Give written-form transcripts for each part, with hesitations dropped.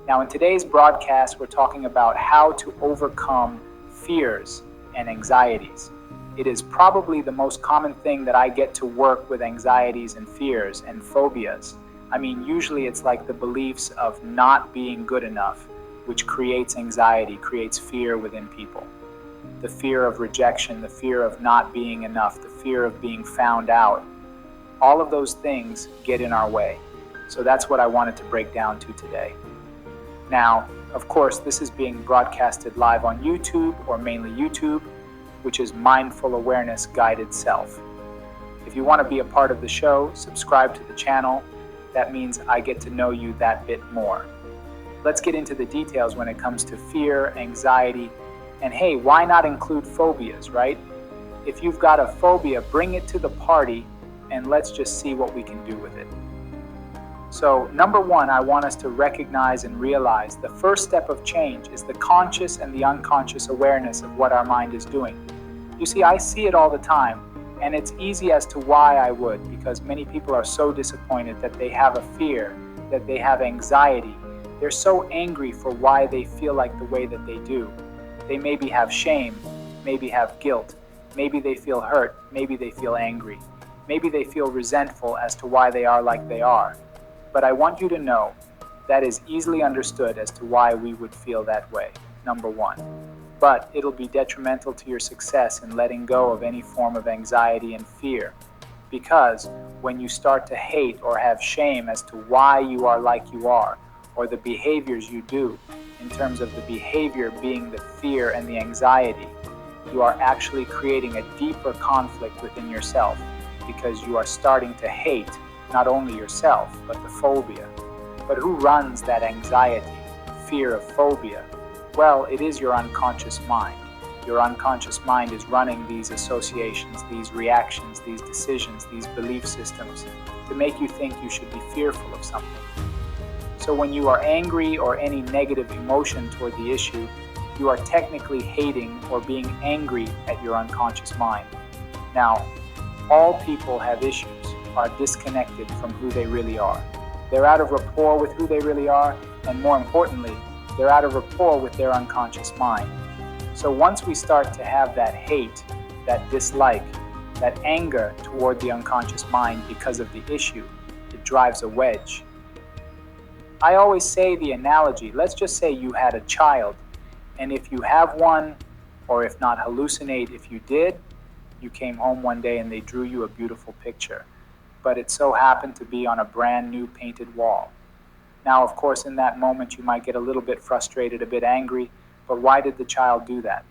Now, in today's broadcast, we're talking about how to overcome fears and anxieties. It is probably the most common thing that I get to work with: anxieties and fears and phobias. I mean, usually it's like the beliefs of not being good enough, which creates anxiety, creates fear within people. The fear of rejection, the fear of not being enough, the fear of being found out. All of those things get in our way. So that's what I wanted to break down to today. Now, of course, this is being broadcasted live on YouTube, or mainly YouTube, which is Mindful Awareness Guided Self. If you want to be a part of the show, subscribe to the channel. That means I get to know you that bit more. Let's get into the details when it comes to fear, anxiety, and hey, why not include phobias, right? If you've got a phobia, bring it to the party and let's just see what we can do with it. So, number one, I want us to recognize and realize the first step of change is the conscious and the unconscious awareness of what our mind is doing. You see, I see it all the time, and it's easy as to why I would, because many people are so disappointed that they have a fear, that they have anxiety. They're so angry for why they feel like the way that they do. They maybe have shame, maybe have guilt, maybe they feel hurt, maybe they feel angry, maybe they feel resentful as to why they are like they are. But I want you to know that is easily understood as to why we would feel that way, number one. But it'll be detrimental to your success in letting go of any form of anxiety and fear. Because when you start to hate or have shame as to why you are like you are, or the behaviors you do, in terms of the behavior being the fear and the anxiety, you are actually creating a deeper conflict within yourself, because you are starting to hate not only yourself, but the phobia. But who runs that anxiety, fear of phobia? Well, it is your unconscious mind. Your unconscious mind is running these associations, these reactions, these decisions, these belief systems to make you think you should be fearful of something. So when you are angry or any negative emotion toward the issue, you are technically hating or being angry at your unconscious mind. Now, all people have issues, are disconnected from who they really are. They're out of rapport with who they really are, and more importantly, they're out of rapport with their unconscious mind. So once we start to have that hate, that dislike, that anger toward the unconscious mind because of the issue, it drives a wedge. I always say the analogy, let's just say you had a child, and if you have one, or if not hallucinate, if you did, you came home one day and they drew you a beautiful picture, but it so happened to be on a brand new painted wall. Now, of course, in that moment, you might get a little bit frustrated, a bit angry, but why did the child do that?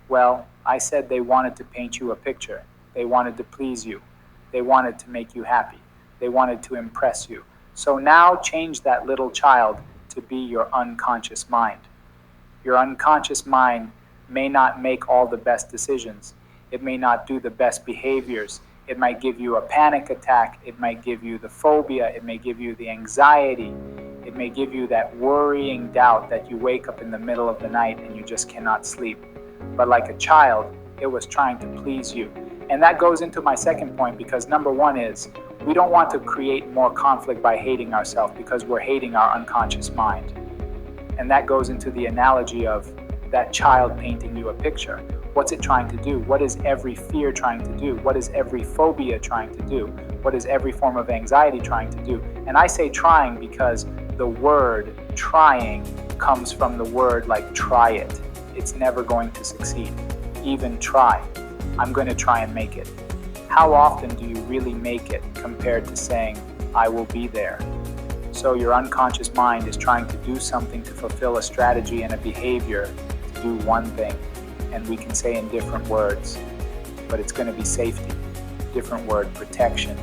Well, I said they wanted to paint you a picture. They wanted to please you. They wanted to make you happy. They wanted to impress you. So now change that little child to be your unconscious mind. Your unconscious mind may not make all the best decisions. It may not do the best behaviors. It might give you a panic attack. It might give you the phobia. It may give you the anxiety. It may give you that worrying doubt that you wake up in the middle of the night and you just cannot sleep. But like a child, it was trying to please you. And that goes into my second point, because number one is we don't want to create more conflict by hating ourselves, because we're hating our unconscious mind. And that goes into the analogy of that child painting you a picture. What's it trying to do? What is every fear trying to do? What is every phobia trying to do? What is every form of anxiety trying to do? And I say trying because the word trying comes from the word like try it. It's never going to succeed. Even try. I'm going to try and make it. How often do you really make it compared to saying, I will be there? So your unconscious mind is trying to do something to fulfill a strategy and a behavior to do one thing. And we can say in different words, but it's going to be safety. Different word, protection.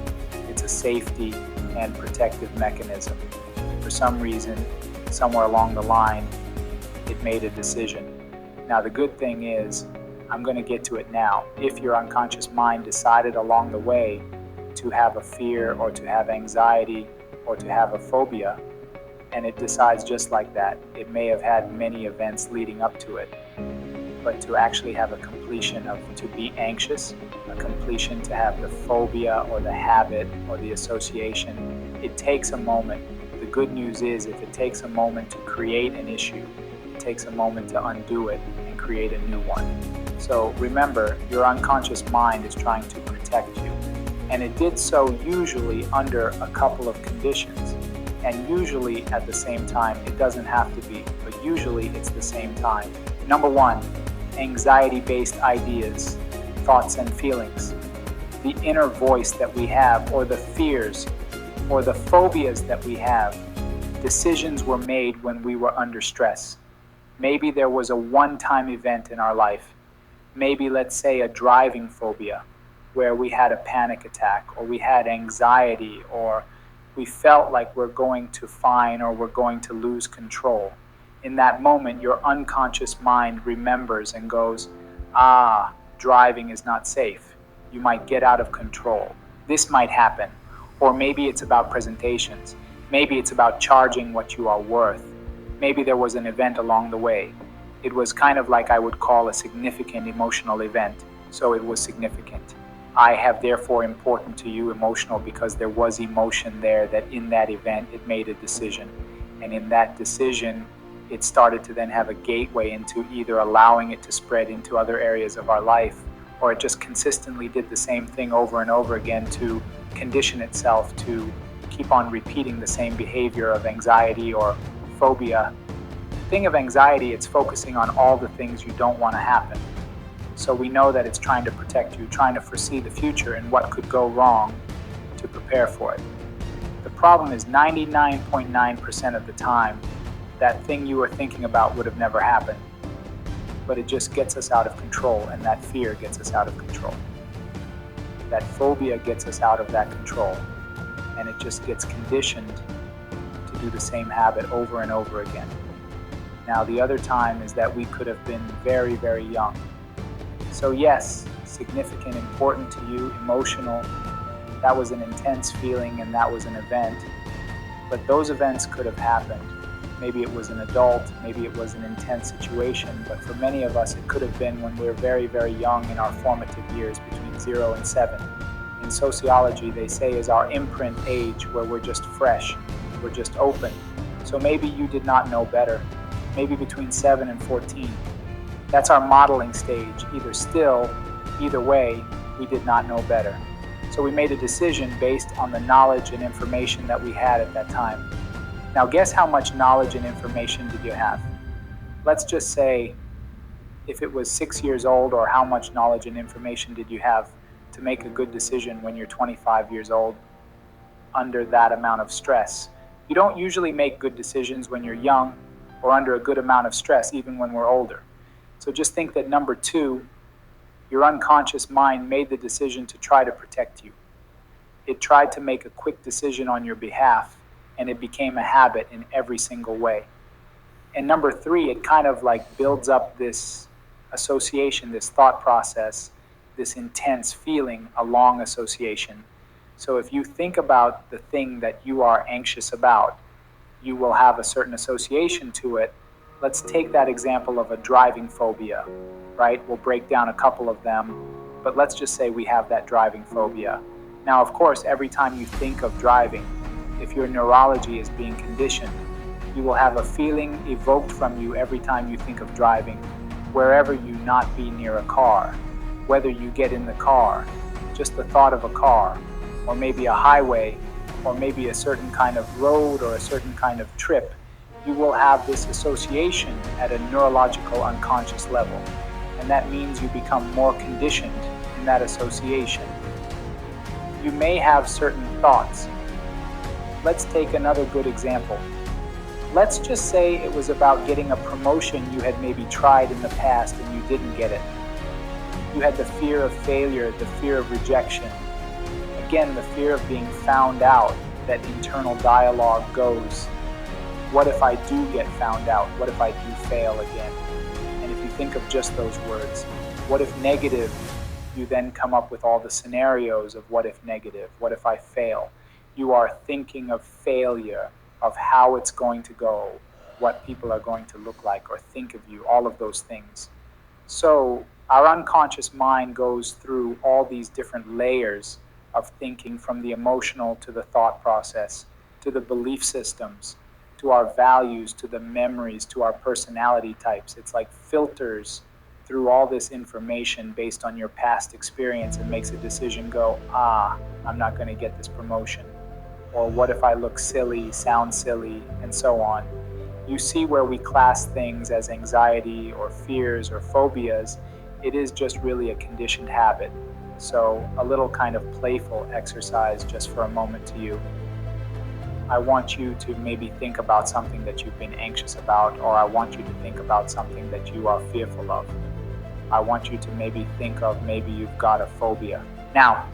It's a safety and protective mechanism. For some reason, somewhere along the line, it made a decision. Now, the good thing is, I'm going to get to it now. If your unconscious mind decided along the way to have a fear or to have anxiety or to have a phobia, and it decides just like that, it may have had many events leading up to it. But to actually have a completion of to be anxious, a completion to have the phobia or the habit or the association, it takes a moment. The good news is, if it takes a moment to create an issue, it takes a moment to undo it and create a new one. So remember, your unconscious mind is trying to protect you. And it did so usually under a couple of conditions. And usually at the same time. It doesn't have to be, but usually it's the same time. Number one, anxiety-based ideas, thoughts and feelings. The inner voice that we have, or the fears, or the phobias that we have. Decisions were made when we were under stress. Maybe there was a one-time event in our life. Maybe, let's say, a driving phobia, where we had a panic attack, or we had anxiety, or we felt like we're going to find or we're going to lose control. In that moment, your unconscious mind remembers and goes, driving is not safe. You might get out of control. This might happen. Or maybe it's about presentations. Maybe it's about charging what you are worth. Maybe there was an event along the way. It was kind of like I would call a significant emotional event, so it was significant. I have therefore important to you emotional because there was emotion there that in that event it made a decision. And in that decision, it started to then have a gateway into either allowing it to spread into other areas of our life, or it just consistently did the same thing over and over again to condition itself to keep on repeating the same behavior of anxiety or phobia. The thing of anxiety, it's focusing on all the things you don't want to happen. So we know that it's trying to protect you, trying to foresee the future and what could go wrong to prepare for it. The problem is 99.9% of the time, that thing you were thinking about would have never happened. But it just gets us out of control, and that fear gets us out of control. That phobia gets us out of that control, and it just gets conditioned to do the same habit over and over again. Now, the other time is that we could have been very, very young. So yes, significant, important to you, emotional, that was an intense feeling and that was an event. But those events could have happened. Maybe it was an adult, maybe it was an intense situation, but for many of us it could have been when we were very, very young in our formative years between 0 and 7. In sociology, they say is our imprint age where we're just fresh, we're just open. So maybe you did not know better, maybe between 7 and 14. That's our modeling stage, either way, we did not know better. So we made a decision based on the knowledge and information that we had at that time. Now guess how much knowledge and information did you have? Let's just say if it was 6 years old, or how much knowledge and information did you have to make a good decision when you're 25 years old under that amount of stress? You don't usually make good decisions when you're young or under a good amount of stress, even when we're older. So just think that number 2, your unconscious mind made the decision to try to protect you. It tried to make a quick decision on your behalf, and it became a habit in every single way. And number 3, it kind of like builds up this association, this thought process, this intense feeling, a long association. So if you think about the thing that you are anxious about, you will have a certain association to it. Let's take that example of a driving phobia, right? We'll break down a couple of them, but let's just say we have that driving phobia. Now, of course, every time you think of driving, if your neurology is being conditioned, you will have a feeling evoked from you every time you think of driving, wherever you not be near a car, whether you get in the car, just the thought of a car, or maybe a highway, or maybe a certain kind of road or a certain kind of trip, you will have this association at a neurological unconscious level. And that means you become more conditioned in that association. You may have certain thoughts. Let's take another good example. Let's just say it was about getting a promotion you had maybe tried in the past and you didn't get it. You had the fear of failure, the fear of rejection. Again, the fear of being found out. That internal dialogue goes, what if I do get found out? What if I do fail again? And if you think of just those words, what if negative? You then come up with all the scenarios of what if negative? What if I fail? You are thinking of failure, of how it's going to go, what people are going to look like or think of you, all of those things. So our unconscious mind goes through all these different layers of thinking, from the emotional to the thought process. to the belief systems, to our values, to the memories, to our personality types. It's like filters through all this information based on your past experience and makes a decision go, I'm not going to get this promotion. Or what if I look silly, sound silly, and so on. You see where we class things as anxiety or fears or phobias. It is just really a conditioned habit. So a little kind of playful exercise just for a moment to you. I want you to maybe think about something that you've been anxious about, or I want you to think about something that you are fearful of. I want you to maybe think of maybe you've got a phobia. Now,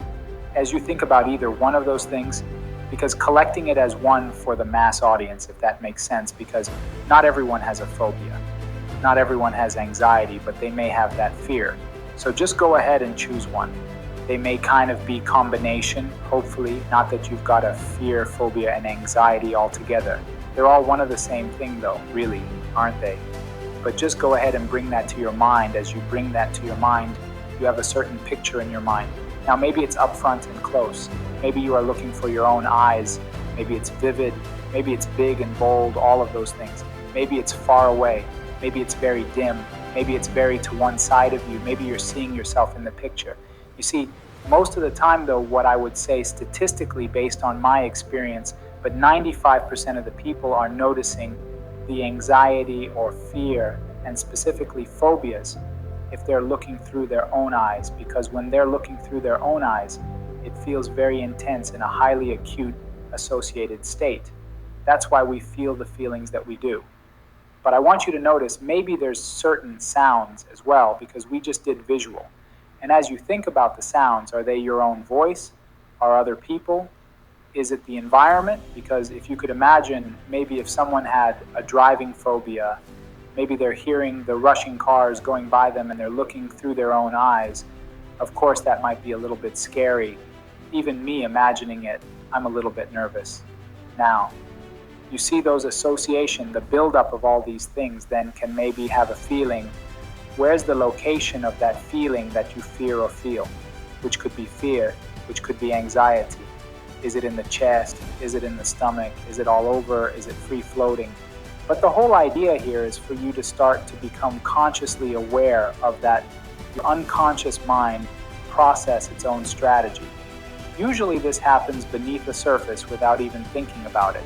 as you think about either one of those things, because collecting it as one for the mass audience, if that makes sense, because not everyone has a phobia. Not everyone has anxiety, but they may have that fear. So just go ahead and choose one. They may kind of be combination, hopefully, not that you've got a fear, phobia, and anxiety all together. They're all one of the same thing though, really, aren't they? But just go ahead and bring that to your mind. As you bring that to your mind, you have a certain picture in your mind. Now maybe it's up front and close. Maybe you are looking for your own eyes. Maybe it's vivid. Maybe it's big and bold, all of those things. Maybe it's far away. Maybe it's very dim. Maybe it's very to one side of you. Maybe you're seeing yourself in the picture. You see, most of the time though, what I would say statistically based on my experience, but 95% of the people are noticing the anxiety or fear, and specifically phobias, if they're looking through their own eyes. Because when they're looking through their own eyes, it feels very intense in a highly acute associated state. That's why we feel the feelings that we do. But I want you to notice maybe there's certain sounds as well, because we just did visual. And as you think about the sounds, are they your own voice? Are other people? Is it the environment? Because if you could imagine, maybe if someone had a driving phobia, maybe they're hearing the rushing cars going by them and they're looking through their own eyes. Of course, that might be a little bit scary. Even me imagining it, I'm a little bit nervous. Now, you see those association, the buildup of all these things then can maybe have a feeling. Where's the location of that feeling that you fear or feel? Which could be fear, which could be anxiety. Is it in the chest? Is it in the stomach? Is it all over? Is it free floating? But the whole idea here is for you to start to become consciously aware of that. Your unconscious mind process its own strategy. Usually this happens beneath the surface without even thinking about it.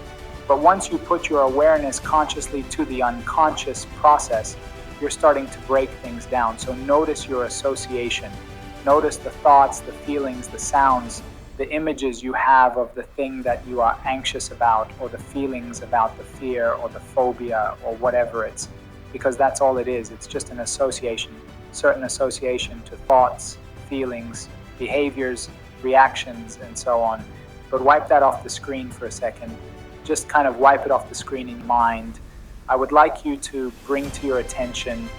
But once you put your awareness consciously to the unconscious process, you're starting to break things down. So notice your association. Notice the thoughts, the feelings, the sounds, the images you have of the thing that you are anxious about, or the feelings about the fear or the phobia or whatever it's, because that's all it is. It's just an association, certain association to thoughts, feelings, behaviors, reactions, and so on. But wipe that off the screen for a second. Just kind of wipe it off the screen in your mind. I would like you to bring to your attention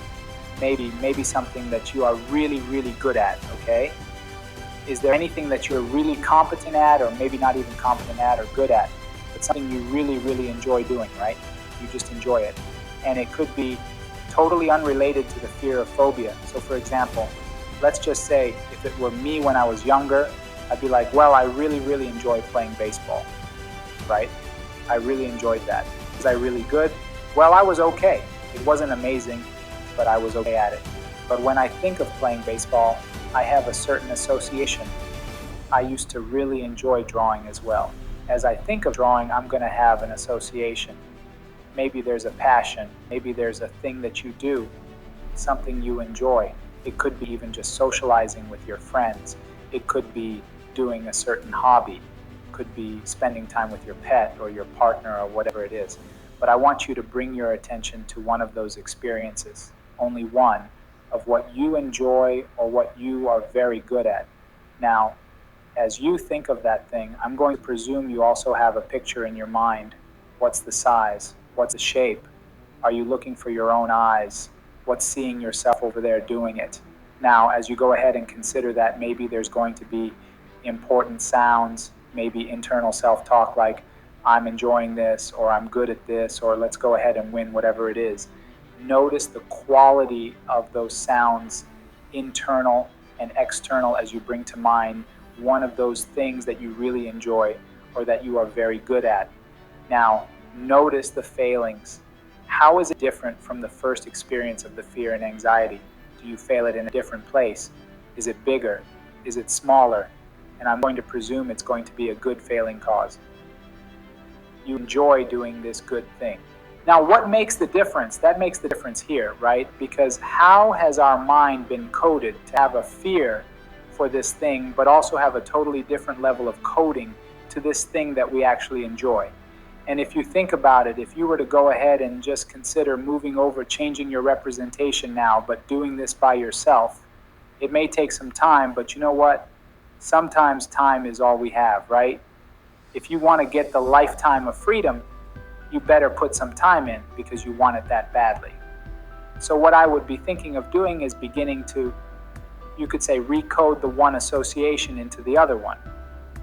maybe something that you are really, really good at, okay? Is there anything that you're really competent at, or maybe not even competent at or good at, but something you really, really enjoy doing, right? You just enjoy it. And it could be totally unrelated to the fear of phobia. So for example, let's just say if it were me when I was younger, I'd be like, well, I really, really enjoy playing baseball, right? I really enjoyed that. Was I really good? Well, I was okay. It wasn't amazing, but I was okay at it. But when I think of playing baseball, I have a certain association. I used to really enjoy drawing as well. As I think of drawing, I'm going to have an association. Maybe there's a passion. Maybe there's a thing that you do, something you enjoy. It could be even just socializing with your friends. It could be doing a certain hobby. It could be spending time with your pet or your partner or whatever it is. But I want you to bring your attention to one of those experiences, only one, of what you enjoy or what you are very good at. Now, as you think of that thing, I'm going to presume you also have a picture in your mind. What's the size? What's the shape? Are you looking for your own eyes? What's seeing yourself over there doing it? Now, as you go ahead and consider that, maybe there's going to be important sounds, maybe internal self-talk like, I'm enjoying this, or I'm good at this, or let's go ahead and win whatever it is. Notice the quality of those sounds, internal and external, as you bring to mind one of those things that you really enjoy or that you are very good at. Now, notice the failings. How is it different from the first experience of the fear and anxiety? Do you fail it in a different place? Is it bigger? Is it smaller? And I'm going to presume it's going to be a good failing cause. You enjoy doing this good thing. Now, what makes the difference? That makes the difference here, right? Because how has our mind been coded to have a fear for this thing, but also have a totally different level of coding to this thing that we actually enjoy? And if you think about it, if you were to go ahead and just consider moving over, changing your representation now, but doing this by yourself, it may take some time, but you know what? Sometimes time is all we have, right? If you want to get the lifetime of freedom, you better put some time in because you want it that badly. So what I would be thinking of doing is beginning to, you could say, recode the one association into the other one.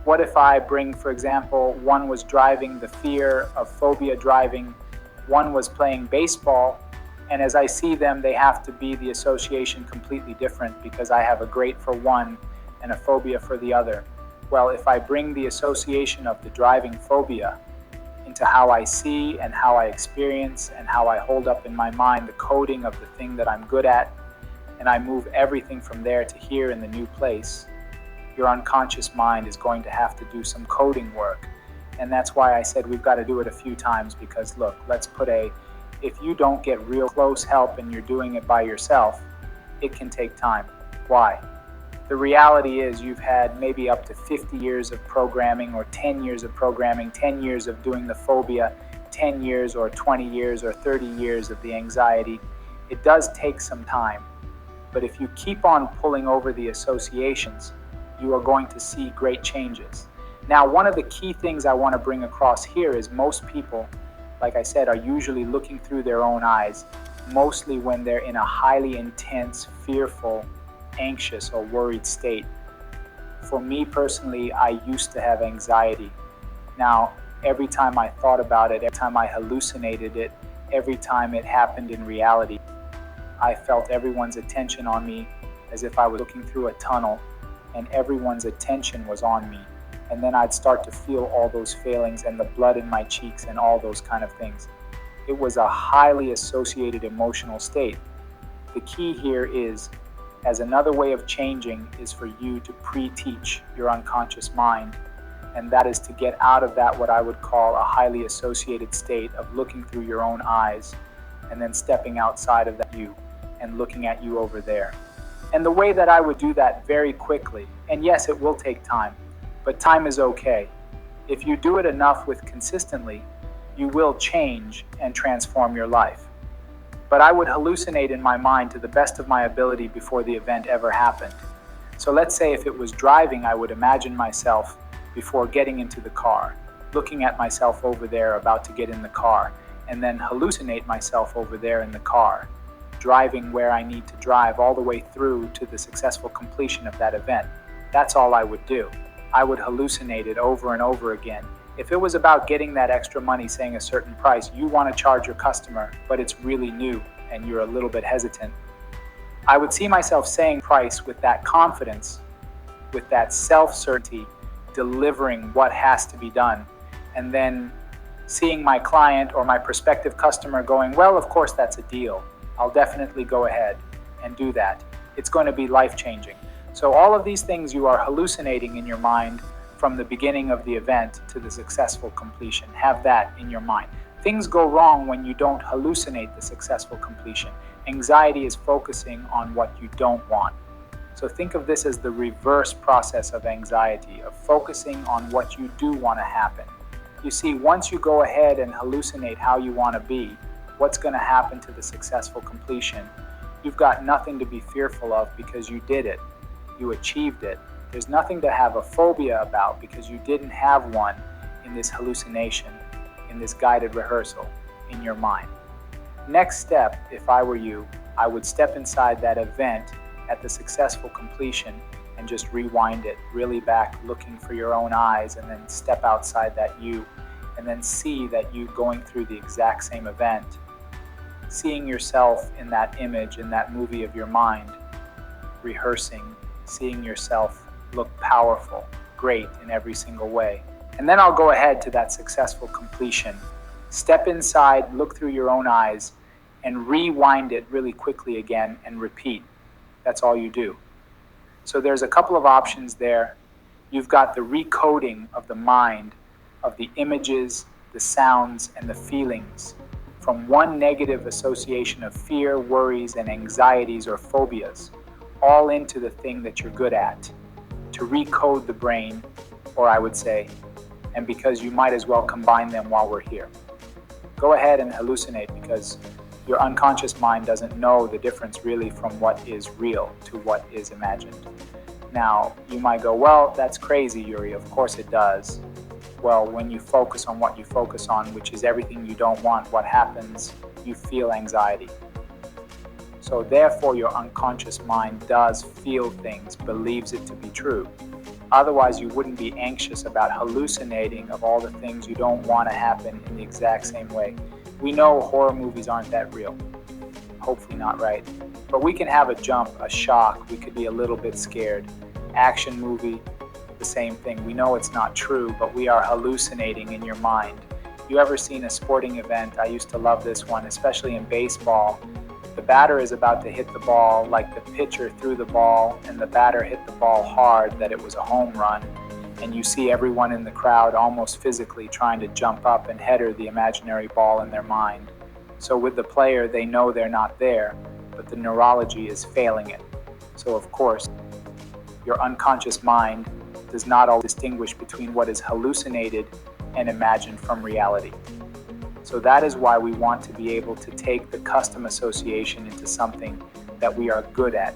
What if I bring, for example, one was driving, the fear of phobia driving, one was playing baseball, and as I see them, they have to be the association completely different because I have a great for one and a phobia for the other. Well, if I bring the association of the driving phobia into how I see and how I experience and how I hold up in my mind the coding of the thing that I'm good at, and I move everything from there to here in the new place, your unconscious mind is going to have to do some coding work. And that's why I said we've got to do it a few times because look, if you don't get real close help and you're doing it by yourself, it can take time. Why? The reality is you've had maybe up to 50 years of programming or 10 years of programming, 10 years of doing the phobia, 10 years or 20 years or 30 years of the anxiety. It does take some time. But if you keep on pulling over the associations, you are going to see great changes. Now, one of the key things I want to bring across here is most people, like I said, are usually looking through their own eyes, mostly when they're in a highly intense, fearful, anxious or worried state. For me personally, I used to have anxiety. Now, every time I thought about it, every time I hallucinated it, every time it happened in reality, I felt everyone's attention on me as if I was looking through a tunnel and everyone's attention was on me. And then I'd start to feel all those failings and the blood in my cheeks and all those kind of things. It was a highly associated emotional state. The key here is, as another way of changing, is for you to pre-teach your unconscious mind. And that is to get out of that, what I would call a highly associated state of looking through your own eyes and then stepping outside of that you and looking at you over there. And the way that I would do that very quickly, and yes, it will take time, but time is okay. If you do it enough with consistently, you will change and transform your life. But I would hallucinate in my mind to the best of my ability before the event ever happened. So let's say if it was driving, I would imagine myself before getting into the car, looking at myself over there about to get in the car, and then hallucinate myself over there in the car, driving where I need to drive all the way through to the successful completion of that event. That's all I would do. I would hallucinate it over and over again. If it was about getting that extra money, saying a certain price, you want to charge your customer, but it's really new and you're a little bit hesitant, I would see myself saying price with that confidence, with that self-certainty, delivering what has to be done, and then seeing my client or my prospective customer going, well, of course that's a deal. I'll definitely go ahead and do that. It's going to be life-changing. So all of these things you are hallucinating in your mind from the beginning of the event to the successful completion. Have that in your mind. Things go wrong when you don't hallucinate the successful completion. Anxiety is focusing on what you don't want. So think of this as the reverse process of anxiety, of focusing on what you do want to happen. You see, once you go ahead and hallucinate how you want to be, what's going to happen to the successful completion, you've got nothing to be fearful of because you did it. You achieved it. There's nothing to have a phobia about because you didn't have one in this hallucination, in this guided rehearsal in your mind. Next step, if I were you, I would step inside that event at the successful completion and just rewind it really back, looking for your own eyes, and then step outside that you, and then see that you going through the exact same event, seeing yourself in that image, in that movie of your mind, rehearsing, seeing yourself look powerful, great in every single way, And then I'll go ahead to that successful completion. Step inside, look through your own eyes, and rewind it really quickly again and repeat. That's all you do. So there's a couple of options there. You've got the recoding of the mind, of the images, the sounds, and the feelings from one negative association of fear, worries, and anxieties or phobias, all into the thing that you're good at, to recode the brain, or I would say, and because you might as well combine them while we're here. Go ahead and hallucinate, because your unconscious mind doesn't know the difference really from what is real to what is imagined. Now, you might go, well, that's crazy, Yuri. Of course it does. Well, when you focus on what you focus on, which is everything you don't want, what happens? You feel anxiety. So therefore, your unconscious mind does feel things, believes it to be true. Otherwise, you wouldn't be anxious about hallucinating of all the things you don't want to happen in the exact same way. We know horror movies aren't that real. Hopefully not, right? But we can have a jump, a shock. We could be a little bit scared. Action movie, the same thing. We know it's not true, but we are hallucinating in your mind. You ever seen a sporting event? I used to love this one, especially in baseball. The batter is about to hit the ball, like the pitcher threw the ball and the batter hit the ball hard that it was a home run. And you see everyone in the crowd almost physically trying to jump up and header the imaginary ball in their mind. So with the player, they know they're not there, but the neurology is failing it. So of course, your unconscious mind does not always distinguish between what is hallucinated and imagined from reality. So that is why we want to be able to take the custom association into something that we are good at,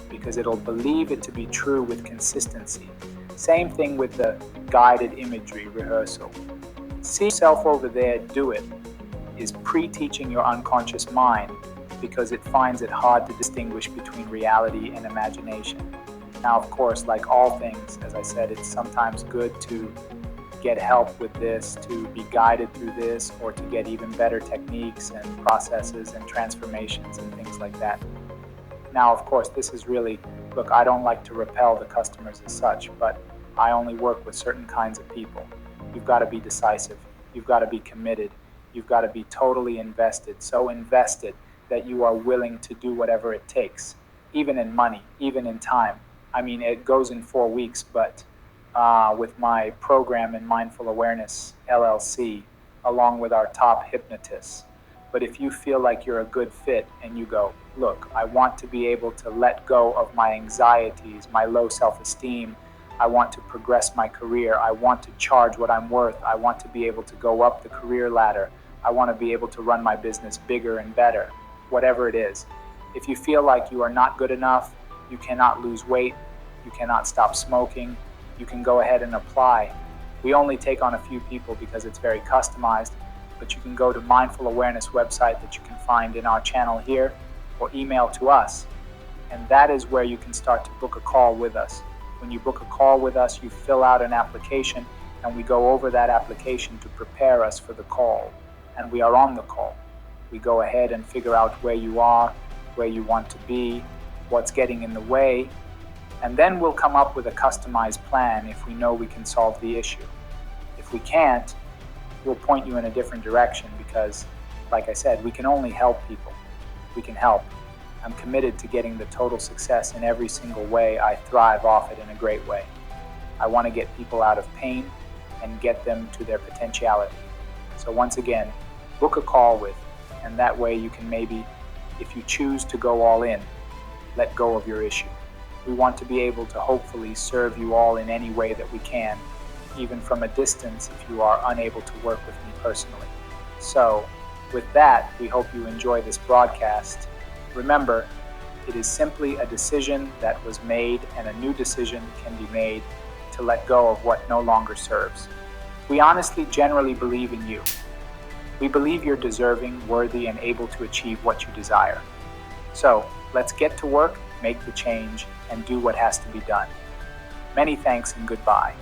because it'll believe it to be true with consistency. Same thing with the guided imagery rehearsal. See yourself over there, do it, is pre-teaching your unconscious mind, because it finds it hard to distinguish between reality and imagination. Now, of course, like all things, as I said, it's sometimes good to get help with this, to be guided through this, or to get even better techniques and processes and transformations and things like that. Now, of course, this is really, look, I don't like to repel the customers as such, but I only work with certain kinds of people. You've got to be decisive. You've got to be committed. You've got to be totally invested, so invested that you are willing to do whatever it takes, even in money, even in time. I mean, it goes in 4 weeks, but with my program in Mindful Awareness LLC, along with our top hypnotists. But if you feel like you're a good fit and you go, look, I want to be able to let go of my anxieties, my low self-esteem, I want to progress my career, I want to charge what I'm worth, I want to be able to go up the career ladder, I want to be able to run my business bigger and better, whatever it is. If you feel like you are not good enough, you cannot lose weight, you cannot stop smoking, you can go ahead and apply. We only take on a few people because it's very customized, but you can go to Mindful Awareness website that you can find in our channel here, or email to us. And that is where you can start to book a call with us. When you book a call with us, you fill out an application, and we go over that application to prepare us for the call. And we are on the call. We go ahead and figure out where you are, where you want to be, what's getting in the way, and then we'll come up with a customized plan if we know we can solve the issue. If we can't, we'll point you in a different direction, because, like I said, we can only help people. We can help. I'm committed to getting the total success in every single way. I thrive off it in a great way. I want to get people out of pain and get them to their potentiality. So once again, book a call with, and that way you can maybe, if you choose to go all in, let go of your issue. We want to be able to hopefully serve you all in any way that we can, even from a distance if you are unable to work with me personally. So, with that, we hope you enjoy this broadcast. Remember, it is simply a decision that was made, and a new decision can be made to let go of what no longer serves. We honestly generally believe in you. We believe you're deserving, worthy, and able to achieve what you desire. So, let's get to work, make the change, and do what has to be done. Many thanks and goodbye.